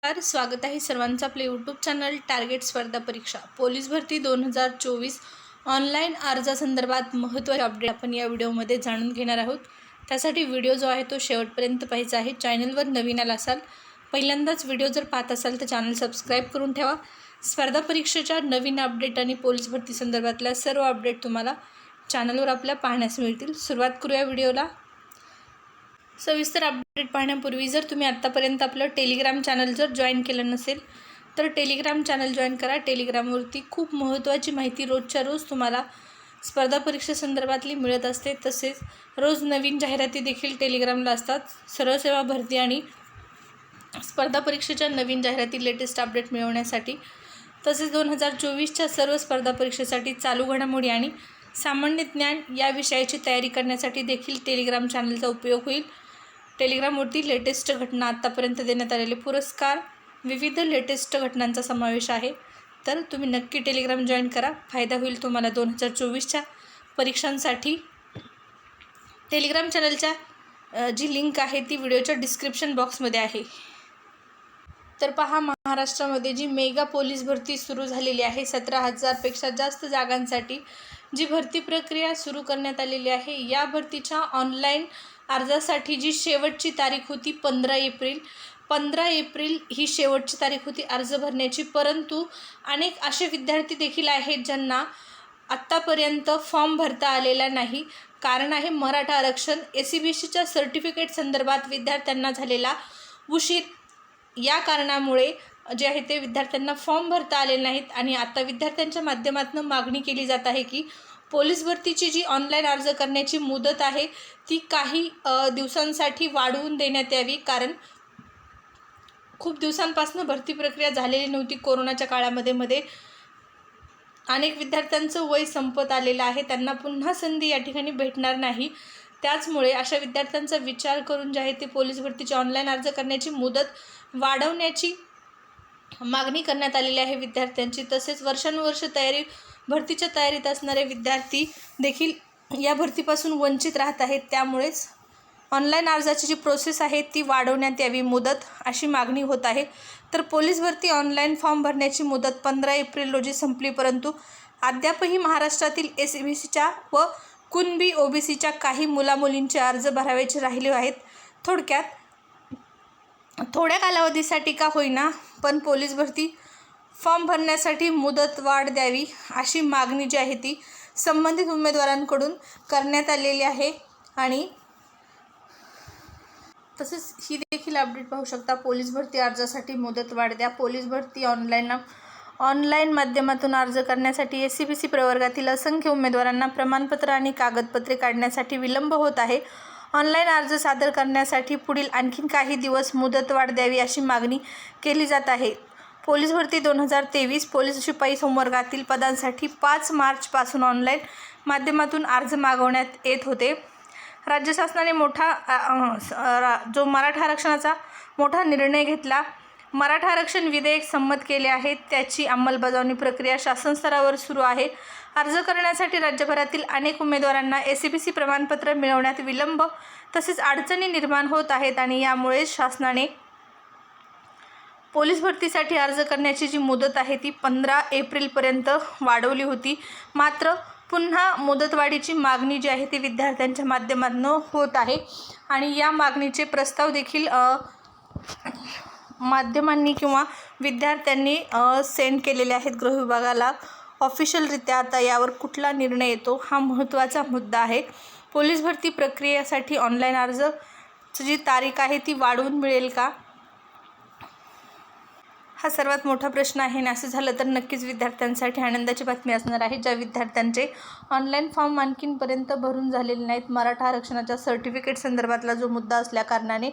स्वागत आहे सर्वांचं आपले यूट्यूब चॅनल टार्गेट स्पर्धा परीक्षा पोलीस भरती 2024 ऑनलाईन अर्जासंदर्भात महत्त्वाचे अपडेट आपण या व्हिडिओमध्ये जाणून घेणार आहोत। त्यासाठी व्हिडिओ जो आहे तो शेवटपर्यंत पाहायचा आहे। चॅनलवर नवीन आला असाल, पहिल्यांदाच व्हिडिओ जर पाहत असाल तर चॅनल सबस्क्राईब करून ठेवा। स्पर्धा परीक्षेच्या नवीन अपडेट आणि पोलीस भरती संदर्भातल्या सर्व अपडेट तुम्हाला चॅनलवर आपल्या पाहण्यास मिळतील। सुरुवात करूया व्हिडिओला। सविस्तर अपडेट पाहण्यापूर्वी जर तुम्ही आत्तापर्यंत आपलं टेलिग्राम चॅनल जर जॉईन केलं नसेल तर टेलिग्राम चॅनल जॉईन करा। टेलिग्रामवरती खूप महत्त्वाची माहिती रोजच्या रोज तुम्हाला स्पर्धा परीक्षेसंदर्भातली मिळत असते। तसेच रोज नवीन जाहिराती देखील टेलिग्रामला असतात। सरळ सेवा भरती आणि स्पर्धा परीक्षेच्या नवीन जाहिराती लेटेस्ट अपडेट मिळवण्यासाठी, तसेच 2024च्या सर्व स्पर्धा परीक्षेसाठी चालू घडामोडी आणि सामान्य ज्ञान या विषयाची तयारी करण्यासाठी देखील टेलिग्राम चॅनलचा उपयोग होईल। टेलिग्रामवरती लेटेस्ट घटना, आत्तापर्यंत देण्यात आलेले पुरस्कार, विविध लेटेस्ट घटनांचा समावेश आहे। तर तुम्ही नक्की टेलिग्राम जॉईन करा, फायदा होईल तुम्हाला 2024च्या परीक्षांसाठी। टेलिग्राम चॅनलच्या जी लिंक आहे ती व्हिडिओच्या डिस्क्रिप्शन बॉक्समध्ये आहे। तर पहा, महाराष्ट्रामध्ये जी मेगा पोलीस भरती सुरू झालेली आहे, 17,000पेक्षा जास्त जागांसाठी जी भरती प्रक्रिया सुरू करण्यात आलेली आहे। या भरतीच्या ऑनलाईन अर्जासाठी जी शेवटची तारीख होती 15 एप्रिल ही शेवटची तारीख होती अर्ज भरण्याची। परंतु अनेक असे विद्यार्थी देखील आहेत ज्यांना आत्तापर्यंत फॉर्म भरता आलेला नाही। कारण आहे मराठा आरक्षण। SCBCच्या सर्टिफिकेट संदर्भात विद्यार्थ्यांना झालेला उशीर, या कारणामुळे जे आहे ते विद्यार्थ्यांना फॉर्म भरता आलेले नाहीत। आणि आता विद्यार्थ्यांच्या माध्यमातून मागणी केली जात आहे की पोलीस भरतीची जी ऑनलाईन अर्ज करण्याची मुदत आहे ती काही दिवसांसाठी वाढवून देण्यात यावी। कारण खूप दिवसांपासून भरती प्रक्रिया झालेली नव्हती। कोरोनाच्या काळामध्ये अनेक विद्यार्थ्यांचं वय संपत आलेलं आहे, त्यांना पुन्हा संधी या ठिकाणी भेटणार नाही। त्याचमुळे अशा विद्यार्थ्यांचा विचार करून जे आहे ते पोलीस भरतीची ऑनलाईन अर्ज करण्याची मुदत वाढवण्याची मागणी करण्यात आलेली आहे विद्यार्थ्यांची। तसेच वर्षानुवर्ष भरतीच्या तयारीत असणारे विद्यार्थी देखील या भरतीपासून वंचित राहत आहेत। त्यामुळेच ऑनलाईन अर्जाची जी प्रोसेस आहे ती वाढवण्यात यावी मुदत, अशी मागणी होत आहे। तर पोलीस भरती ऑनलाईन फॉर्म भरण्याची मुदत 15 एप्रिल रोजी संपली, परंतु अद्यापही महाराष्ट्रातील SCBCच्या व कुणबी OBCच्या काही मुलामुलींचे अर्ज भरावेचे राहिले आहेत। थोड्या कालावधीसाठी का होईना पण पोलीस भरती फॉर्म भरण्यासाठी मुदत वाढ द्यावी, अशी मागणी जी आहे ती संबंधित उमेदवारांकडून करण्यात आलेली आहे। आणि तसेच ही देखील अपडेट पाहू शकता, पोलीस भरती अर्जासाठी मुदत वाढ द्या। पोलीस भरती ऑनलाईन माध्यमातून अर्ज करण्यासाठी SCBC प्रवर्गातील असंख्य उमेदवारांना प्रमाणपत्र आणि कागदपत्रे काढण्यासाठी विलंब होत आहे। ऑनलाईन अर्ज सादर करण्यासाठी पुढील आणखी काही दिवस मुदतवाढ द्यावी, अशी मागणी केली जात आहे। पोलीस भरती 2023 पोलीस शिपाई संवर्गातील पदांसाठी 5 मार्चपासून ऑनलाईन माध्यमातून अर्ज मागवण्यात येत होते। राज्य शासनाने जो मराठा आरक्षणाचा मोठा निर्णय घेतला, मराठा आरक्षण विधेयक संमत केले आहे, त्याची अंमलबजावणी प्रक्रिया शासन स्तरावर सुरू आहे। अर्ज करण्यासाठी राज्यभरातील अनेक उमेदवारांना SCBC प्रमाणपत्र मिळवण्यात विलंब तसेच अडचणी निर्माण होत आहेत। आणि यामुळे शासनाने पोलीस भरतीसाठी अर्ज करण्याची जी मुदत आहे ती 15 एप्रिलपर्यंत वाढवली होती। मात्र पुन्हा मुदतवाढीची मागणी जी आहे ती विद्यार्थ्यांच्या माध्यमातून होत आहे। आणि या मागणीचे प्रस्ताव देखील माध्यमांनी किंवा विद्यार्थ्यांनी सेंड केलेले आहेत गृह विभागाला ऑफिशियलरित्या। आता यावर कुठला निर्णय येतो हा महत्त्वाचा मुद्दा आहे। पोलीस भरती प्रक्रियेसाठी ऑनलाईन अर्जाची जी तारीख आहे ती वाढवून मिळेल का, हा सर्वात मोठा प्रश्न आहे। आणि असं झालं तर नक्कीच विद्यार्थ्यांसाठी आनंदाची बातमी असणार आहे। ज्या विद्यार्थ्यांचे ऑनलाईन फॉर्म आणखीनपर्यंत भरून झालेले नाहीत, मराठा आरक्षणाच्या सर्टिफिकेट संदर्भातला जो मुद्दा असल्याकारणाने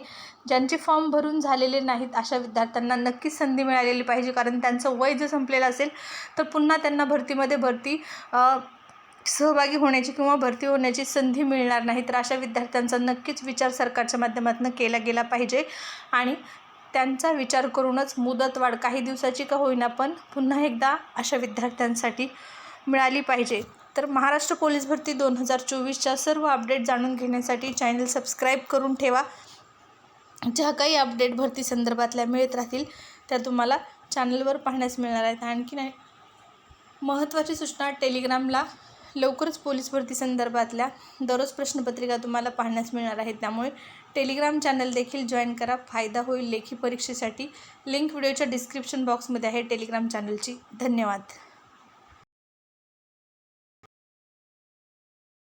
ज्यांचे फॉर्म भरून झालेले नाहीत, अशा विद्यार्थ्यांना नक्कीच संधी मिळालेली पाहिजे। कारण त्यांचं वय जर संपलेलं असेल तर पुन्हा त्यांना भरती सहभागी होण्याची किंवा भरती होण्याची संधी मिळणार नाही। तर अशा विद्यार्थ्यांचा नक्कीच विचार सरकारच्या माध्यमातून केला गेला पाहिजे आणि त्यांचा विचार करूनच मुदतवाढ काही दिवसाची का होईना पण पुन्हा एकदा अशा विद्यार्थ्यांसाठी मिळाली पाहिजे। तर महाराष्ट्र पोलीस भरती 2024च्या सर्व अपडेट जाणून घेण्यासाठी चॅनल सबस्क्राईब करून ठेवा। ज्या काही अपडेट भरती संदर्भातल्या मिळत राहतील त्या तुम्हाला चॅनलवर पाहण्यास मिळणार आहेत. आणखी नाही महत्त्वाची सूचना, टेलिग्रामला लवकरच पोलीस भरती संदर्भातल्या दररोज प्रश्नपत्रिका तुम्हाला पाहण्यास मिळणार आहेत. त्यामुळे टेलिग्राम चॅनल देखील जॉईन करा, फायदा होईल लेखी परीक्षेसाठी. लिंक व्हिडिओच्या डिस्क्रिप्शन बॉक्समध्ये आहे टेलिग्राम चॅनलची. धन्यवाद.